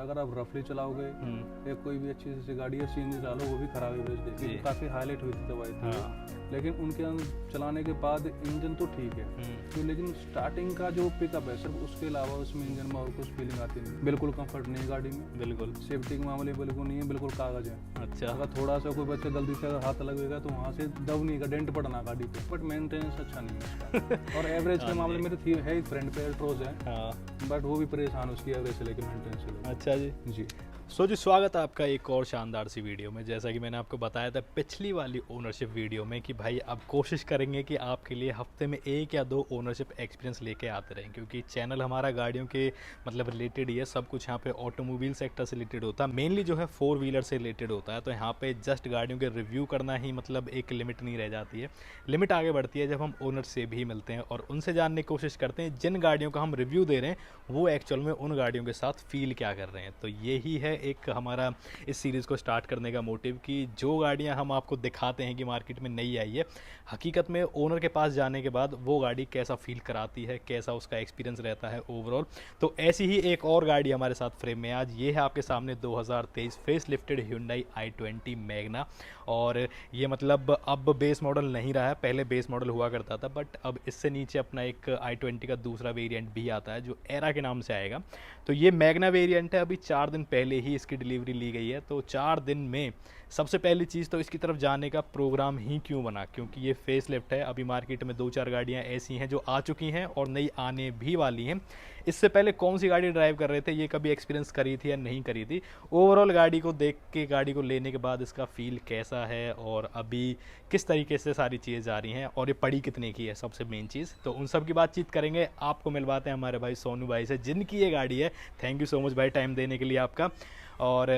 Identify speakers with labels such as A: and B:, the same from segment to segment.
A: अगर आप रफली चलाओगे या कोई भी अच्छी सी गाड़ी है सीएनजी डालो वो भी खराब एवरेज देगी। काफ़ी हाईलाइट हुई थी दवाई थी लेकिन उनके अंदर चलाने के बाद इंजन तो ठीक है तो लेकिन स्टार्टिंग का जो पिकअप है सिर्फ उसके अलावा उसमें इंजन में और कुछ फीलिंग आती नहीं। बिल्कुल कंफर्ट नहीं है गाड़ी में, बिल्कुल सेफ्टी के मामले बिल्कुल नहीं है, बिल्कुल कागज है। अच्छा, अगर थोड़ा सा कोई बच्चा गलती से अगर हाथ लगेगा तो वहाँ से दब नहीं का डेंट पड़ना गाड़ी पे, बट मेंटेनेंस अच्छा नहीं है उसका। और एवरेज के मामले में तो है ही फ्रंट पे एल्ट्रोज है बट वो भी परेशान उसकी एवरेज से लेकर मेंटेनेंस से लेकर।
B: अच्छा जी। सो जी स्वागत है आपका एक और शानदार सी वीडियो में। जैसा कि मैंने आपको बताया था पिछली वाली ओनरशिप वीडियो में कि भाई अब कोशिश करेंगे कि आपके लिए हफ्ते में 1 या 2 ओनरशिप एक्सपीरियंस लेके आते रहें, क्योंकि चैनल हमारा गाड़ियों के मतलब रिलेटेड ही है। सब कुछ यहाँ पे ऑटोमोबाइल सेक्टर से रिलेटेड होता है, मेनली जो है 4 व्हीलर से रिलेटेड होता है। तो यहाँ पे जस्ट गाड़ियों के रिव्यू करना ही मतलब एक लिमिट नहीं रह जाती है, लिमिट आगे बढ़ती है जब हम ओनर से भी मिलते हैं और उनसे जानने की कोशिश करते हैं जिन गाड़ियों का हम रिव्यू दे रहे हैं वो एक्चुअल में उन गाड़ियों के साथ फील क्या कर रहे हैं। तो यही है एक हमारा इस सीरीज़ को स्टार्ट करने का मोटिव कि जो गाड़ियां हम आपको दिखाते हैं कि मार्केट में नई आई है, हकीकत में ओनर के पास जाने के बाद वो गाड़ी कैसा फील कराती है, कैसा उसका एक्सपीरियंस रहता है ओवरऑल। तो ऐसी ही एक और गाड़ी हमारे साथ फ्रेम में आज ये है आपके सामने 2023 face lifted Hyundai i20 Magna. और ये मतलब अब बेस मॉडल नहीं रहा है, पहले बेस मॉडल हुआ करता था बट अब इससे नीचे अपना एक i20 का दूसरा वेरिएंट भी आता है जो एरा के नाम से आएगा। तो ये मैग्ना वेरिएंट है, अभी 4 दिन पहले ही इसकी डिलीवरी ली गई है। तो 4 दिन में सबसे पहली चीज़ तो इसकी तरफ जाने का प्रोग्राम ही क्यों बना, क्योंकि ये फेस लिफ्ट है। अभी मार्केट में 2-4 गाड़ियाँ ऐसी हैं जो आ चुकी हैं और नई आने भी वाली हैं। इससे पहले कौन सी गाड़ी ड्राइव कर रहे थे, ये कभी एक्सपीरियंस करी थी या नहीं करी थी, ओवरऑल गाड़ी को देख के गाड़ी को लेने के बाद इसका फील कैसा है और अभी किस तरीके से सारी चीज़ें जा रही हैं और ये पड़ी कितने की है सबसे मेन चीज़। तो उन सब की बातचीत करेंगे। आपको मिलवाते हैं हमारे भाई सोनू भाई से जिनकी ये गाड़ी है। थैंक यू सो मच भाई टाइम देने के लिए आपका। और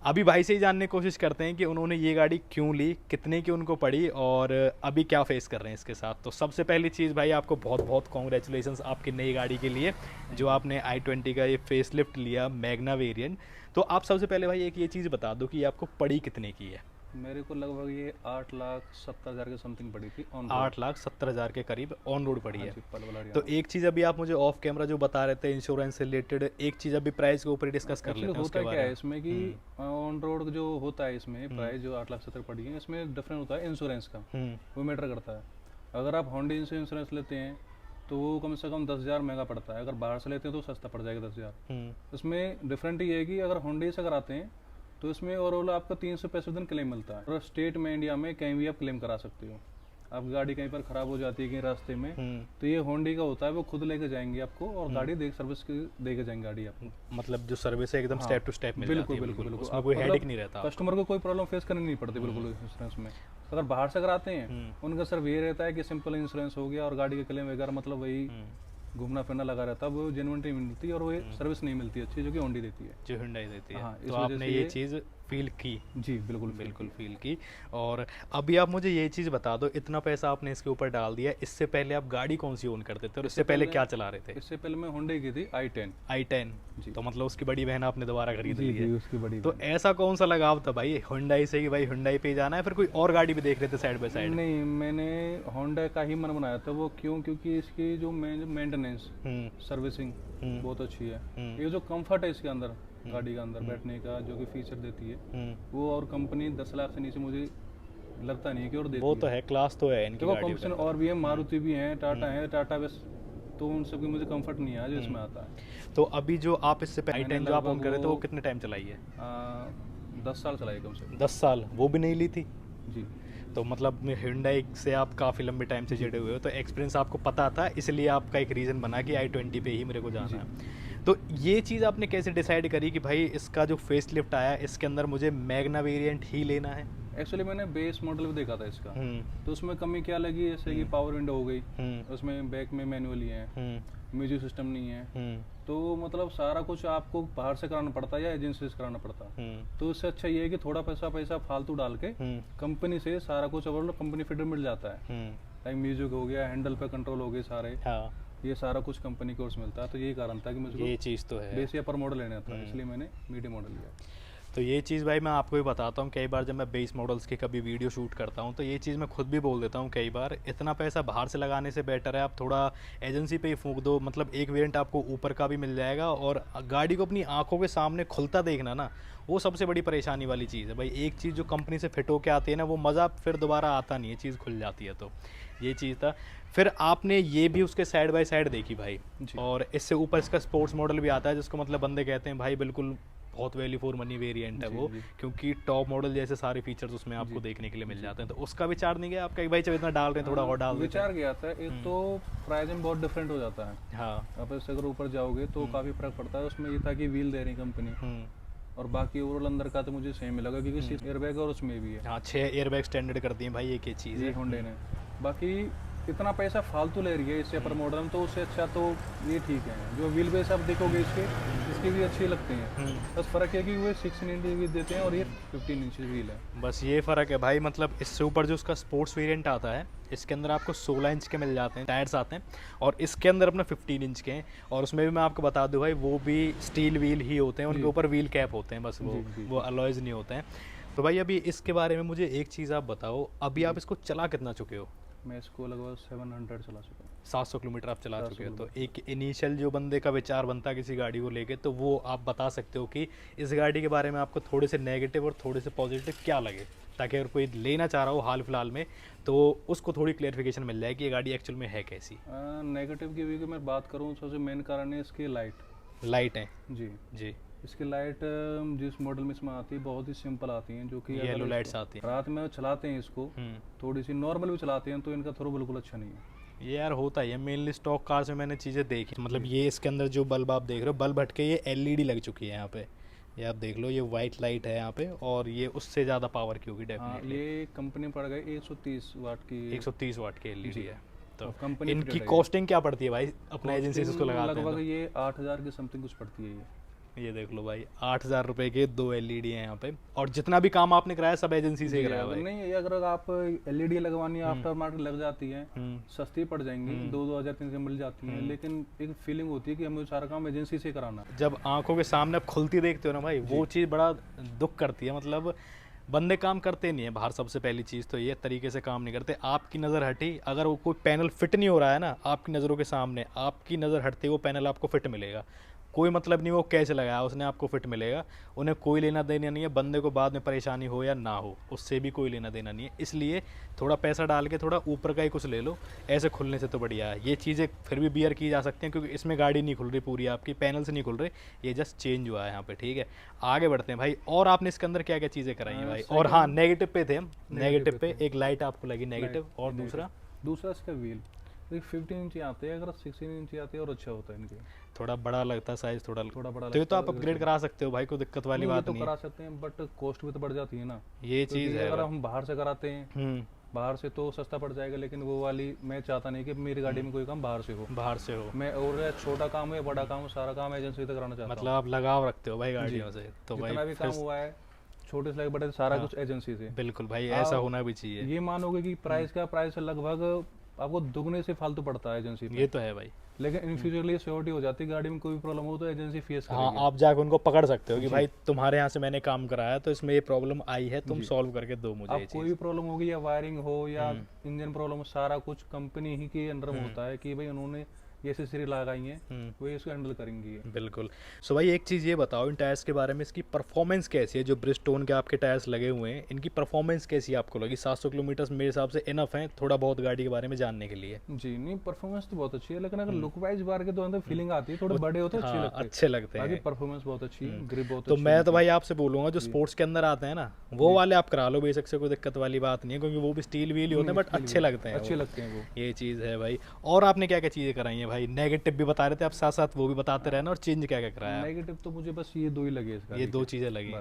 B: अभी भाई से ही जानने की कोशिश करते हैं कि उन्होंने ये गाड़ी क्यों ली, कितने की उनको पड़ी और अभी क्या फेस कर रहे हैं इसके साथ। तो सबसे पहली चीज़ भाई आपको बहुत बहुत कॉन्ग्रेचुलेशंस आपकी नई गाड़ी के लिए जो आपने i20 का ये फेस लिफ्ट लिया मैग्ना वेरिएंट। तो आप सबसे पहले भाई एक ये चीज़ बता दो कि ये आपको पड़ी कितने की है।
A: मेरे को लगभग ये 8,70,000 के समथिंग पड़ी थी।
B: 8,70,000 के करीब ऑन रोड पड़ी है।
A: हाँ
B: तो एक चीज़ अभी आप मुझे ऑफ कैमरा जो बता रहे थे इंश्योरेंस से रिलेटेड, एक चीज़ अभी प्राइस के ऊपर डिस्कस कर लेते हैं।
A: होता क्या है इसमें कि ऑन रोड जो होता है इसमें प्राइस जो 8,70,000 पड़ी है इसमें डिफरेंट होता है इंश्योरेंस का, वो मैटर करता है। अगर आप होंडा से इंश्योरेंस लेते हैं तो वो कम से कम 10,000 महंगा पड़ता है, अगर बाहर से लेते हैं तो सस्ता पड़ जाएगा 10,000। इसमें डिफरेंट ये है कि अगर होंडा से कराते हैं तो इसमें ओवरऑल आपका 365 दिन क्लेम मिलता है और स्टेट में इंडिया में कहीं भी आप क्लेम करा सकते हो। आप गाड़ी कहीं पर खराब हो जाती है कहीं रास्ते में तो ये होंडा का होता है, वो खुद लेके जाएंगे आपको और गाड़ी देख सर्विस दे के जाएंगे गाड़ी आपको।
B: मतलब जो सर्विस है एकदम स्टेप टू स्टेप मिल जाती है।
A: बिल्कुल
B: उसमें कोई हेडेक नहीं रहता,
A: कस्टमर को कोई प्रॉब्लम फेस करनी नहीं पड़ती बिल्कुल इंश्योरेंस में। अगर बाहर से कराते हैं उनका सिर्फ ये रहता है कि सिंपल इंश्योरेंस हो गया और गाड़ी के क्लेम वगैरह मतलब वही घूमना फिरना लगा रहता है, वो जेन्युइनिटी मिलती है और वो सर्विस नहीं मिलती अच्छी जो कि होंडा देती है,
B: जो Hyundai देती है।
A: हाँ,
B: तो आपने ये चीज़ फील की?
A: जी बिल्कुल
B: फील की। और अभी आप मुझे ये चीज़ बता दो, इतना पैसा आपने इसके ऊपर डाल दिया, इससे पहले आप गाड़ी कौन सी ओन करते थे और इससे पहले क्या चला रहे थे?
A: इससे पहले मैं होंडा की थी i10
B: जी। तो मतलब उसकी बड़ी बहन आपने दोबारा खरीद ली है।
A: उसकी बड़ी
B: तो ऐसा कौन सा लगाव था भाई Hyundai से कि भाई Hyundai पे जाना है, फिर कोई और गाड़ी भी देख रहे थे साइड बाय साइड?
A: नहीं, मैंने होंडा का ही मन बनाया था। वो क्योंकि इसकी जो मेंटेनेंस सर्विसिंग बहुत अच्छी है, ये जो कंफर्ट है इसके अंदर गाड़ी के अंदर बैठने का जो कि फीचर देती है वो और कंपनी 10 लाख से नीचे मुझे लगता नहीं है कि और देती
B: वो तो है, क्लास तो है इनकी गाड़ी
A: कंपनी और भी है, मारुति भी है, टाटा है, टाटा बस, तो उन सब की मुझे कंफर्ट नहीं है जो इसमें आता है।
B: तो अभी जो आप इससे i10 जो आप ऑन कर रहे थे वो कितने टाइम चलाई है?
A: 10 साल चलाई कम से कम।
B: 10 साल? वो भी नहीं ली थी
A: जी।
B: तो मतलब Hyundai से आप काफ़ी लंबे टाइम से जुड़े हुए हो, तो एक्सपीरियंस आपको पता था, इसलिए आपका एक रीज़न बना कि i20 पे ही मेरे को जाना है। तो ये चीज़ आपने कैसे डिसाइड करी कि भाई इसका जो फेस लिफ्ट आया इसके अंदर मुझे मैग्ना वेरिएंट ही लेना है?
A: एक्चुअली मैंने बेस मॉडल भी देखा था इसका, तो उसमें कमी क्या लगी, जैसे कि पावर विंडो हो गई, उसमें बैक में मैनुअली है, म्यूजिक सिस्टम नहीं है, तो मतलब सारा कुछ आपको बाहर से कराना पड़ता है या एजेंसी से कराना पड़ता है। तो उससे अच्छा ये है कि थोड़ा पैसा फालतू डाल के कंपनी से सारा कुछ ओवरऑल कंपनी फीडर मिल जाता है। लाइक म्यूजिक हो गया, हैंडल पे कंट्रोल हो गए सारे, ये सारा कुछ कंपनी को मिलता है। तो यही कारण था कि मुझे
B: ये चीज़ तो है,
A: बेस या पर मॉडल लेना था, इसलिए मैंने मीडियम मॉडल लिया।
B: तो ये चीज़ भाई मैं आपको भी बताता हूँ, कई बार जब मैं बेस मॉडल्स के कभी वीडियो शूट करता हूँ तो ये चीज़ मैं खुद भी बोल देता हूँ कई बार, इतना पैसा बाहर से लगाने से बेटर है आप थोड़ा एजेंसी पे ही फूंक दो। मतलब एक वेरिएंट आपको ऊपर का भी मिल जाएगा, और गाड़ी को अपनी आंखों के सामने खुलता देखना ना, वो सबसे बड़ी परेशानी वाली चीज़ है भाई। एक चीज़ जो कंपनी से फिट होके आती है ना, वो मज़ा फिर दोबारा आता नहीं है, चीज़ खुल जाती है। तो ये चीज़ था। फिर आपने ये भी उसके साइड बाय साइड देखी भाई, और इससे ऊपर इसका स्पोर्ट्स मॉडल भी आता है, जिसको मतलब बंदे कहते हैं भाई बिल्कुल बहुत वैल्यू फॉर मनी वेरिएंट है वो, क्योंकि टॉप मॉडल जैसे सारे फीचर्स उसमें आपको देखने के लिए मिल जाते हैं। तो उसका विचार नहीं गया आपका, भाई जब इतना डाल रहे हैं थोड़ा और डाल देते हैं?
A: विचार गया था। एक तो प्राइस में बहुत डिफरेंट हो जाता है।
B: हाँ,
A: आप इससे अगर ऊपर जाओगे तो काफ़ी फर्क पड़ता है। उसमें ये था कि व्हील दे रही कंपनी, और बाकी ओवरऑल अंदर का तो मुझे सेम ही लगा, क्योंकि सिर्फ एयरबैग और उसमें भी है।
B: हाँ, 6 एयरबैग स्टैंडर्ड कर दिए भाई, एक ये चीज़ है
A: होंडे ने। बाकी इतना पैसा फालतू ले रही है इससे अपर मॉडल में, तो उससे अच्छा तो ये ठीक है। जो व्हील बेस आप देखोगे इसके भी अच्छे लगते हैं। बस फ़र्क है कि वो 16 इंच व्हील देते हैं और ये 15 इंच व्हील है।
B: बस ये फ़र्क है भाई। मतलब इससे ऊपर जो उसका स्पोर्ट्स वेरिएंट आता है, इसके अंदर आपको 16 इंच के मिल जाते हैं टायर्स आते हैं, और इसके अंदर अपना 15 इंच के हैं। और उसमें भी मैं आपको बता दूं भाई, वो भी स्टील व्हील ही होते हैं, उनके ऊपर व्हील कैप होते हैं बस, वो अलॉयज़ नहीं होते हैं। तो भाई अभी इसके बारे में मुझे एक चीज़ आप बताओ, अभी आप इसको चला कितना चुके हो?
A: मैं इसको लगभग 700 चला चुका हूँ।
B: 700 किलोमीटर आप चला चुके हो। तो एक इनिशियल जो बंदे का विचार बनता है किसी गाड़ी को लेके, तो वो आप बता सकते हो कि इस गाड़ी के बारे में आपको थोड़े से नेगेटिव और थोड़े से पॉजिटिव क्या लगे, ताकि अगर कोई लेना चाह रहा हो हाल फिलहाल में तो उसको थोड़ी क्लेरिफिकेशन मिल जाए कि ये गाड़ी एक्चुअल में है कैसी।
A: नेगेटिव की भी मैं बात करूँ, सबसे मेन कारण है इसकी
B: लाइट है
A: जी।
B: जी,
A: इसकी लाइट जिस मॉडल में इसमें आती है बहुत ही सिंपल आती हैं, जो कि
B: येलो लाइट्स आती हैं।
A: रात में चलाते हैं इसको, थोड़ी सी नॉर्मल भी चलाते हैं तो इनका थ्रो बिल्कुल अच्छा नहीं है।
B: ये यार होता है, मेनली स्टॉक कार्स में मैंने चीज़ें देखी। मतलब ये इसके अंदर जो बल्ब आप देख रहे हो, बल्ब हटके ये एलईडी लग चुकी है यहाँ पे, ये आप देख लो, ये वाइट लाइट है यहाँ पे, और ये उससे ज़्यादा पावर की होगी डेफिनेटली।
A: ये कंपनी पड़ गई 130 वाट की,
B: 130 वाट की एलईडी है। तो
A: कंपनी
B: इनकी कॉस्टिंग क्या पड़ती है भाई अपना एजेंसी से उसको लगाते हैं?
A: लगभग ये 8000 के समथिंग कुछ पड़ती है।
B: ये देख लो भाई, 8000 रुपए के 2 एलईडी हैं यहाँ पे, और जितना भी काम आपने कराया सब एजेंसी से कराया भाई।
A: नहीं, अगर आप एलईडी लगवानी है आफ्टर मार्केट लग जाती है, सस्ती पड़ जाएंगी, 2-2000 3 से मिल जाती है, लेकिन एक फीलिंग होती है कि हमें सारा काम एजेंसी से कराना है।
B: जब आंखों के सामने आप खुलती देखते हो ना भाई, वो चीज़ बड़ा दुख करती है। मतलब बंदे काम करते नहीं है बाहर, सबसे पहली चीज़ तो ये तरीके से काम नहीं करते। आपकी नज़र हटी, अगर वो कोई पैनल फिट नहीं हो रहा है ना आपकी नज़रों के सामने, आपकी नज़र हटते वो पैनल आपको फिट मिलेगा। कोई मतलब नहीं वो कैसे लगाया उसने, आपको फिट मिलेगा। उन्हें कोई लेना देना नहीं है, बंदे को बाद में परेशानी हो या ना हो उससे भी कोई लेना देना नहीं है। इसलिए थोड़ा पैसा डाल के थोड़ा ऊपर का ही कुछ ले लो, ऐसे खुलने से तो बढ़िया है। ये चीज़ें फिर भी बियर की जा सकती हैं, क्योंकि इसमें गाड़ी नहीं खुल रही पूरी, आपकी पैनल से नहीं खुल रही, ये जस्ट चेंज हुआ है यहाँ पे, ठीक है। आगे बढ़ते हैं भाई, और आपने इसके अंदर क्या क्या चीज़ें कराई हैं भाई? और हाँ, नेगेटिव पे थे हम, नेगेटिव पे एक लाइट आपको लगी नेगेटिव, और
A: दूसरा इसका व्हील 15 इंच आते हैं, अगर 16 इंच आते हैं और अच्छा होता है। इनके
B: थोड़ा बड़ा लगता है साइज, थोड़ा बड़ा, तो ये तो आप
A: लगता
B: अपग्रेड करा सकते हो भाई, कोई दिक्कत वाली बात
A: तो
B: नहीं
A: करा सकते हैं, बट कॉस्ट भी तो बढ़ जाती है ना,
B: ये चीज़ है।
A: अगर हम बाहर से कराते हैं बाहर से तो सस्ता पड़ जाएगा, लेकिन वो वाली मैं चाहता नहीं कि मेरी गाड़ी में कोई काम बाहर से हो। मैं और छोटा काम हो या बड़ा काम हो, सारा काम एजेंसी से कराना चाहता हूं।
B: मतलब आप लगाव रखते हो भाई गाड़ियों से, तो भाई
A: जितना भी काम हुआ है छोटे से लेकर बड़े सारा कुछ एजेंसी से।
B: बिल्कुल भाई, ऐसा होना भी चाहिए।
A: ये मानोगे कि प्राइस लगभग आपको दुगने से फालतू पड़ता है एजेंसी पे।
B: ये तो है भाई,
A: लेकिन इन फ्यूचर के लिए सिक्योरिटी हो जाती है, गाड़ी में कोई भी प्रॉब्लम हो तो एजेंसी फेस करेगी।
B: हाँ, आप जाकर उनको पकड़ सकते हो कि भाई तुम्हारे यहाँ से मैंने काम कराया तो इसमें ये प्रॉब्लम आई है, तुम सॉल्व करके दो मुझे।
A: अब कोई भी प्रॉब्लम होगी, या वायरिंग हो या इंजन प्रॉब्लम, सारा कुछ कंपनी ही के अंडर में होता है कि भाई उन्होंने ये एक्सेसरी लगाई है, वो इसको हैंडल करेंगी।
B: बिल्कुल। सो भाई एक चीज़ ये बताओ इन टायर्स के बारे में, इसकी परफॉर्मेंस कैसी है? जो ब्रिजस्टोन के आपके टायर्स लगे हुए हैं, इनकी परफॉर्मेंस कैसी आपको लगी? 700 किलोमीटर मेरे हिसाब से इनफ है थोड़ा बहुत गाड़ी के बारे में जानने के लिए।
A: जी नहीं, परफॉर्मेंस तो बहुत अच्छी है, लेकिन अगर लुक वाइज बार के तो अंदर फीलिंग आती है, थोड़े बड़े होते हैं,
B: अच्छे लगते हैं।
A: परफॉर्मेंस बहुत अच्छी है, ग्रिप बहुत
B: तो मैं तो भाई आपसे बोलूँगा जो स्पोर्ट्स के अंदर आते हैं ना, वो वाले आप करा लो, बेशक से कोई दिक्कत वाली बात नहीं है, क्योंकि वो भी स्टील व्हील ही होते हैं, बट अच्छे लगते हैं वो। ये चीज़ है भाई। और आपने क्या क्या चीज़ें कराई हैं भाई? नेगेटिव भी बता रहे थे आप, साथ साथ वो भी बताते रहना, और चेंज क्या क्या कराया?
A: नेगेटिव तो मुझे बस ये दो ही लगे इसका,
B: ये 2 चीज़ें लगी।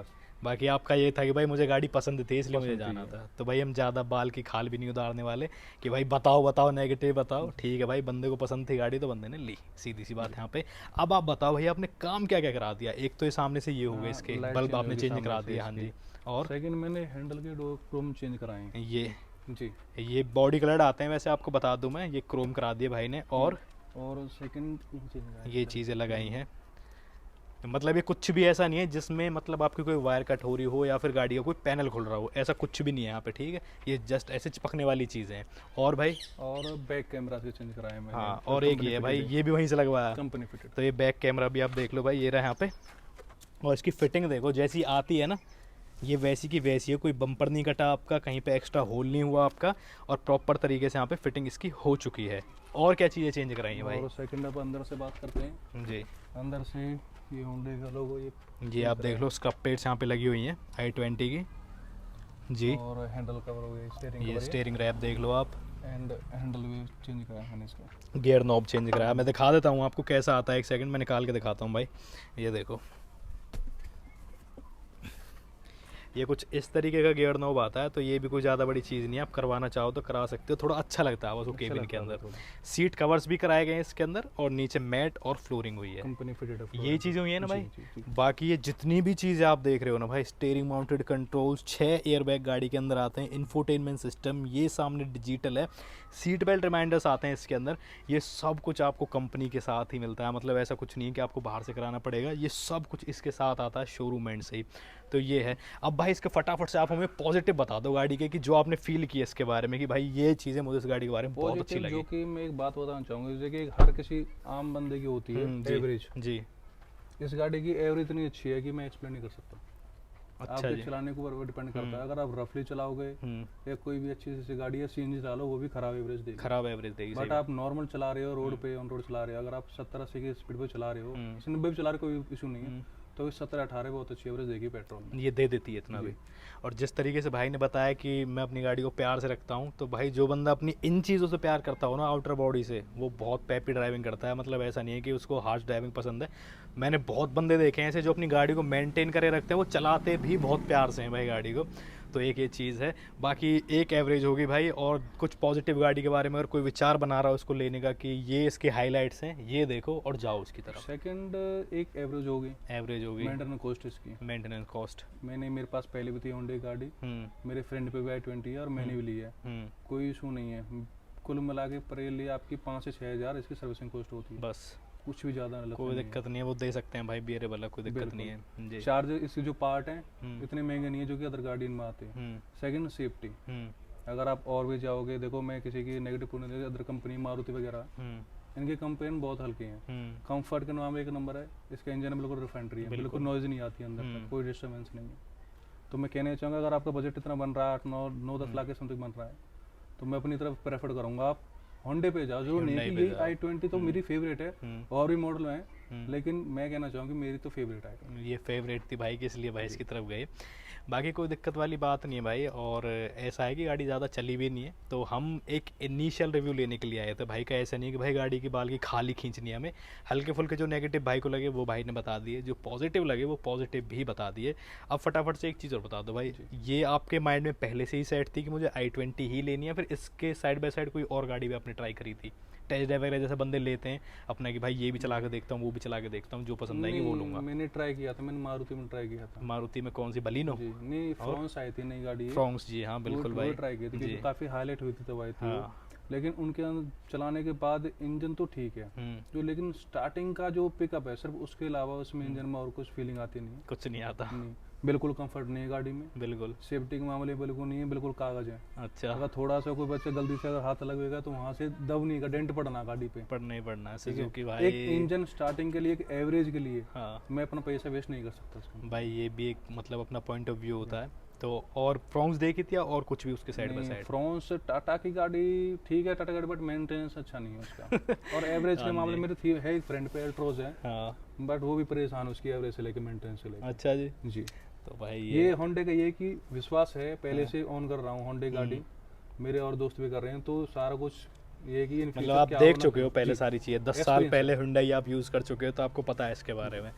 B: बाकी आपका ये था कि भाई मुझे गाड़ी पसंद थी इसलिए मुझे जाना था। तो भाई हम ज़्यादा बाल की खाल भी नहीं उतारने वाले कि भाई बताओ नेगेटिव बताओ, ठीक है भाई, बंदे को पसंद थी गाड़ी तो बंदे ने ली, सीधी सी बात यहाँ पे। अब आप बताओ भाई आपने काम क्या क्या करा दिया? एक तो ये सामने से ये हो गए, इसके बल्ब आपने चेंज करा दिया, हाँ जी, और
A: सेकंड मैंने हैंडल के क्रोम चेंज कराए हैं।
B: ये बॉडी कलर आते हैं वैसे, आपको बता दूं मैं, ये क्रोम करा दिए भाई ने, और
A: सेकंड
B: ये चीज़ें लगाई हैं। मतलब ये कुछ भी ऐसा नहीं है जिसमें मतलब आपकी कोई वायर कट हो रही हो या फिर गाड़ी का कोई पैनल खुल रहा हो, ऐसा कुछ भी नहीं है यहाँ पे, ठीक है। ये जस्ट ऐसे चिपकने वाली चीज़ें हैं। और भाई
A: और बैक कैमरा से चेंज कराया मैंने।
B: हाँ, और एक ये है भाई, ये भी वहीं से लगवाया,
A: कंपनी फिटेड।
B: तो ये बैक कैमरा भी आप देख लो भाई, ये रहा यहाँ पे। और इसकी फिटिंग देखो, जैसी आती है ना ये वैसी की वैसी है, कोई बम्पर नहीं कटा आपका, कहीं पे एक्स्ट्रा होल नहीं हुआ आपका, और प्रॉपर तरीके से यहाँ पे फिटिंग इसकी हो चुकी है। और क्या चीज़ें चेंज कराई हैं भाई?
A: और सेकंड अब अंदर से बात करते हैं
B: जी।
A: अंदर से ये होंडे का लोगो
B: ये आप देख लो, स्क्रब प्लेट्स यहाँ पे लगी हुई हैं i20 की जी।
A: और हैंडल कवर हो गया, स्टीयरिंग
B: ये
A: कवर
B: स्टीयरिंग रैप देख लो आप,
A: एंड हैंडल भी चेंज कराया मैंने इसका।
B: गियर नॉब चेंज कराया। मैं दिखा देता हूँ आपको कैसा आता है, एक सेकंड मैं निकाल के दिखाता हूँ भाई। ये देखो, ये कुछ इस तरीके का गियर नॉब आता है, तो ये भी कोई ज़्यादा बड़ी चीज़ नहीं है, आप करवाना चाहो तो करा सकते हो, थोड़ा अच्छा लगता है बस वो केबिन के अंदर। सीट कवर्स भी कराए गए हैं इसके अंदर, और नीचे मैट और फ्लोरिंग हुई है,
A: कंपनी फिटेड।
B: ये चीज़ें हुई है ना भाई।
A: जी, जी।
B: बाकी ये जितनी भी चीज़ें आप देख रहे हो ना भाई, स्टीयरिंग माउंटेड कंट्रोल्स, 6 एयरबैग गाड़ी के अंदर आते हैं, इंफोटेनमेंट सिस्टम, ये सामने डिजिटल है, सीट बेल्ट रिमाइंडर्स आते हैं इसके अंदर, ये सब कुछ आपको कंपनी के साथ ही मिलता है। मतलब ऐसा कुछ नहीं है कि आपको बाहर से कराना पड़ेगा, ये सब कुछ इसके साथ आता है शोरूम एंड से ही। तो ये है। अब भाई इसके फटाफट से आप हमें पॉजिटिव बता दो गाड़ी के, कि जो आपने फील किया इसके बारे में, कि भाई ये चीज़ें मुझे इस गाड़ी के बारे में बहुत अच्छी लगी।
A: जो कि मैं एक बात बताना चाहूँगा, जैसे कि हर किसी आम बंदे की होती है एवरेज
B: जी।
A: इस गाड़ी की एवरेज इतनी अच्छी है कि मैं एक्सप्लेन नहीं कर सकता।
B: अच्छा
A: आपके
B: जी।
A: चलाने के ऊपर डिपेंड करता है। अगर आप रफली चलाओगे या कोई भी अच्छी सी गाड़ी है सीएनजी चला लो, वो भी खराब एवरेज देगी,
B: खराब एवरेज देगी।
A: बट आप नॉर्मल चला रहे हो, रोड पे ऑन रोड चला रहे हो, अगर आप 70-80 की स्पीड पे चला रहे हो, 90 भी चला रहे हो, कोई इशू नहीं है, तो 17-18 बहुत अच्छी एवरेज देगी पेट्रोल में,
B: ये दे देती है इतना भी। और जिस तरीके से भाई ने बताया कि मैं अपनी गाड़ी को प्यार से रखता हूँ, तो भाई जो बंदा अपनी इन चीज़ों से प्यार करता हो ना, आउटर बॉडी से, वो बहुत पैपी ड्राइविंग करता है। मतलब ऐसा नहीं है कि उसको हार्श ड्राइविंग पसंद है। मैंने बहुत बंदे देखे हैं ऐसे जो अपनी गाड़ी को मेंटेन करे रखते हैं, वो चलाते भी बहुत प्यार से हैं भाई गाड़ी को। तो एक ये चीज़ है। बाकी एक एवरेज होगी भाई, और कुछ पॉजिटिव गाड़ी के बारे में अगर कोई विचार बना रहा हो उसको लेने का, कि ये इसके हाईलाइट्स हैं, ये देखो और जाओ उसकी तरफ।
A: सेकंड एक एवरेज होगी, मेंटेनेंस कॉस्ट इसकी।
B: मेंटेनेंस कॉस्ट
A: मेरे पास पहले भी थी होंडा गाड़ी, मेरे फ्रेंड पे भी i20 है और मैंने भी ली है, कोई इशू नहीं है। कुल मिला के पर लिए आपकी 5 से 6 हज़ार इसकी सर्विसिंग कॉस्ट होती है,
B: बस,
A: कुछ भी ज़्यादा नहीं,
B: कोई दिक्कत नहीं है, वो दे सकते हैं भाई बियरेबल वाला, कोई दिक्कत नहीं है जी।
A: चार्ज इसके जो पार्ट हैं इतने महंगे नहीं है जो कि अदर गाड़ी में आते हैं। सेकंड सेफ्टी, अगर आप और भी जाओगे, देखो मैं किसी की नेगेटिव पूर्ण, अदर कंपनी मारुति वगैरह, इनके कंपेन बहुत हल्के हैं, कंफर्ट के नाम 1 नंबर है, इसका इंजन बिल्कुल रिफाइनरी है, बिल्कुल नॉइज नहीं आती अंदर तक, कोई डिस्टर्बेंस नहीं है। तो मैं कहना चाहूँगा अगर आपका बजट इतना बन रहा है 8-9-10 लाख के समथिंग बन रहा है, तो मैं अपनी तरफ प्रेफर करूँगा आप होंडे पे जाओ। जो नहीं कि ये i20 तो मेरी फेवरेट है, और भी मॉडल हैं, लेकिन मैं कहना चाहूँगी मेरी तो फेवरेट है।
B: ये फेवरेट थी भाई की, इसलिए भाई इसकी तरफ गए। बाकी कोई दिक्कत वाली बात नहीं है भाई। और ऐसा है कि गाड़ी ज़्यादा चली भी नहीं है, तो हम एक इनिशियल रिव्यू लेने के लिए आए थे। भाई का ऐसा नहीं है कि भाई गाड़ी की बाल की खाली खींचनी है, हमें हल्के फुल्के जो नेगेटिव भाई को लगे वो भाई ने बता दिए, जो पॉजिटिव लगे वो पॉजिटिव भी बता दिए। अब फटाफट से एक चीज़ और बता दो भाई, ये आपके माइंड में पहले से ही सेट थी कि मुझे i20 ही लेनी है, फिर इसके साइड बाय साइड कोई और गाड़ी भी आपने ट्राई करी थी? टेस्ट ड्राइव वगैरह जैसे बंदे लेते हैं अपना, कि भाई ये भी चला के देखता हूँ, वो भी चला के देखता हूँ, जो पसंद आएगी वो लूँगा।
A: मैंने ट्राई किया था, मैंने मारुति में ट्राई किया था।
B: मारुति में कौन सी, बलिनो?
A: नहीं, फ्रॉन्स आई थी नई गाड़ी,
B: फ्रॉन्स जी, हाँ बिल्कुल भाई,
A: ट्राई की थी, काफ़ी हाईलाइट हुई थी तब आई थी। लेकिन उनके अंदर चलाने के बाद इंजन तो ठीक है, जो लेकिन स्टार्टिंग का जो पिकअप है सिर्फ, उसके अलावा उसमें इंजन में और कुछ फीलिंग आती नहीं,
B: कुछ नहीं आता,
A: बिल्कुल कंफर्ट नहीं है गाड़ी में,
B: बिल्कुल
A: सेफ्टी के मामले में बिल्कुल नहीं है, बिल्कुल कागज है।
B: अच्छा,
A: अगर थोड़ा सा कोई बच्चा गलती से अगर हाथ लगेगा तो वहाँ से दब नहीं का डेंट पड़ना गाड़ी पे,
B: पड़ना ही पड़ना है। सुजुकी भाई
A: एक इंजन स्टार्टिंग के लिए, एक एवरेज के लिए,
B: हाँ
A: मैं अपना पैसा वेस्ट नहीं कर सकता इसमें
B: भाई, ये भी एक मतलब अपना पॉइंट ऑफ व्यू होता है। तो और फ्रॉन्स देखी थी और कुछ भी उसके side by side?
A: Fronx Tata की गाड़ी ठीक है, टाटा गाड़ी, बट मेंटेनेंस अच्छा नहीं है उसका। और एवरेज के मामले में थी है, एक फ्रेंड पे एल्ट्रोज है, बट वो भी परेशान उसकी एवरेज से लेके मेंटेनेंस से लेके।
B: अच्छा जी
A: जी।
B: तो भाई
A: ये होंडे का ये कि विश्वास है, पहले से ऑन कर रहा हूँ होंडे गाड़ी, मेरे और दोस्त भी कर रहे हैं, तो सारा कुछ ये कि
B: मतलब आप देख चुके हो पहले सारी चीज़ें, 10 साल पहले हुंडई आप यूज़ कर चुके हो, तो आपको पता है इसके बारे में।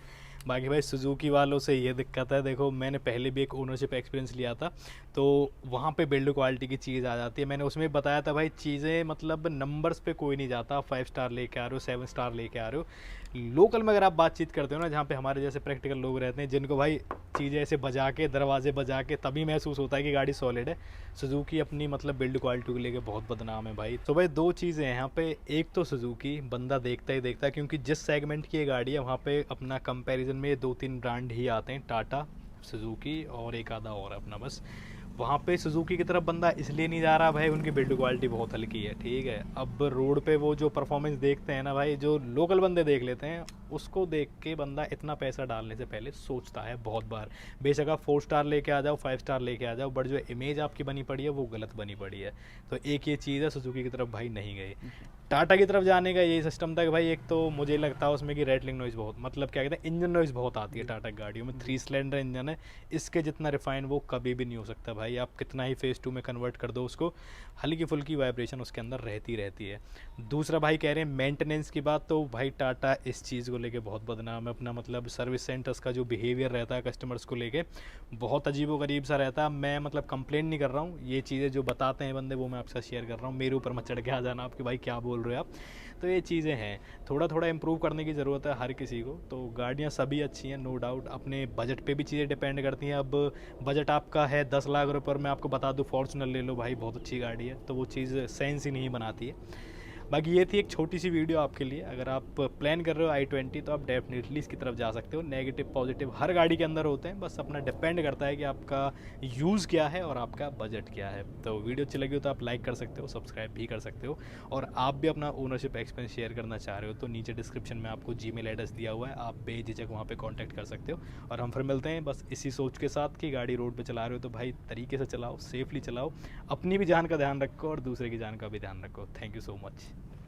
B: बाकी भाई सुजुकी वालों से ये दिक्कत है, देखो मैंने पहले भी एक ओनरशिप एक्सपीरियंस लिया था, तो वहाँ पे बिल्ड क्वालिटी की चीज़ आ जाती है। मैंने उसमें बताया था भाई, चीज़ें मतलब नंबर्स पे कोई नहीं जाता, 5 स्टार लेके आ रहे हो, 7 स्टार लेके आ रहे हो। लोकल में अगर आप बातचीत करते हो ना, जहाँ पे हमारे जैसे प्रैक्टिकल लोग रहते हैं, जिनको भाई चीज़ें ऐसे बजा के, दरवाजे बजा के, तभी महसूस होता है कि गाड़ी सॉलिड है। सुजुकी अपनी मतलब बिल्ड क्वालिटी को लेके बहुत बदनाम है भाई। तो भाई दो चीज़ें हैं यहाँ पे, एक तो सुजुकी बंदा देखता ही देखता है, क्योंकि जिस सेगमेंट की ये गाड़ी है वहाँ पे अपना कंपैरिजन में 2-3 ब्रांड ही आते हैं, टाटा, सुजुकी और एक आधा और अपना बस। वहाँ पे सुजुकी की तरफ बंदा इसलिए नहीं जा रहा भाई, उनकी बिल्ड क्वालिटी बहुत हल्की है, ठीक है। अब रोड पे वो जो परफॉर्मेंस देखते हैं ना भाई, जो लोकल बंदे देख लेते हैं, उसको देख के बंदा इतना पैसा डालने से पहले सोचता है बहुत बार। बेशक आप 4 स्टार लेके आ जाओ, 5 स्टार लेके आ जाओ, बट जो इमेज आपकी बनी पड़ी है वो गलत बनी पड़ी है। तो एक ये चीज़ है, सुजुकी की तरफ भाई नहीं गए। टाटा की तरफ जाने का यही सिस्टम था कि भाई एक तो मुझे लगता है उसमें कि रेटलिंग नॉइज़ बहुत, मतलब क्या कहते हैं, इंजन नॉइज़ बहुत आती है टाटा की गाड़ियों में। 3 सिलेंडर इंजन है, इसके जितना रिफाइन वो कभी भी नहीं हो सकता भाई। आप कितना ही फेज़ 2 में कन्वर्ट कर दो उसको, हल्की फुल्की वाइब्रेशन उसके अंदर रहती है। दूसरा भाई कह रहे हैं मेंटेनेंस की बात, तो भाई टाटा इस चीज़ को लेके बहुत बदनाम है। अपना मतलब सर्विस सेंटर्स का जो बिहेवियर रहता है कस्टमर्स को लेके, बहुत अजीबोगरीब सा रहता है। मैं मतलब कंप्लेंट नहीं कर रहा हूँ, ये चीज़ें जो बताते हैं बंदे वो मैं आपसे शेयर कर रहा हूँ। मेरे ऊपर मत चढ़ के आ जाना आपके भाई क्या बोल रहे हो आप। तो ये चीज़ें हैं, थोड़ा इम्प्रूव करने की ज़रूरत है हर किसी को। तो गाड़ियाँ सभी अच्छी हैं, नो डाउट। अपने बजट पे भी चीज़ें डिपेंड करती हैं। अब बजट आपका है 10 लाख रुपये, मैं आपको बता दूँ फॉर्च्यूनर ले लो भाई, बहुत अच्छी गाड़ी है, तो वो चीज़ सेंस ही नहीं बनाती है। बाकी ये थी एक छोटी सी वीडियो आपके लिए। अगर आप प्लान कर रहे हो i20 तो आप डेफिनेटली इसकी तरफ जा सकते हो। नेगेटिव पॉजिटिव हर गाड़ी के अंदर होते हैं, बस अपना डिपेंड करता है कि आपका यूज़ क्या है और आपका बजट क्या है। तो वीडियो अच्छी लगी हो तो आप लाइक कर सकते हो, सब्सक्राइब भी कर सकते हो। और आप भी अपना ओनरशिप एक्सपीरियंस शेयर करना चाह रहे हो तो नीचे डिस्क्रिप्शन में आपको जीमेल एड्रेस दिया हुआ है, आप बेझिझक वहाँ पर कॉन्टैक्ट कर सकते हो। और हम फिर मिलते हैं बस इसी सोच के साथ कि गाड़ी रोड पर चला रहे हो तो भाई तरीके से चलाओ, सेफली चलाओ, अपनी भी जान का ध्यान रखो और दूसरे की जान का भी ध्यान रखो। Thank you so much.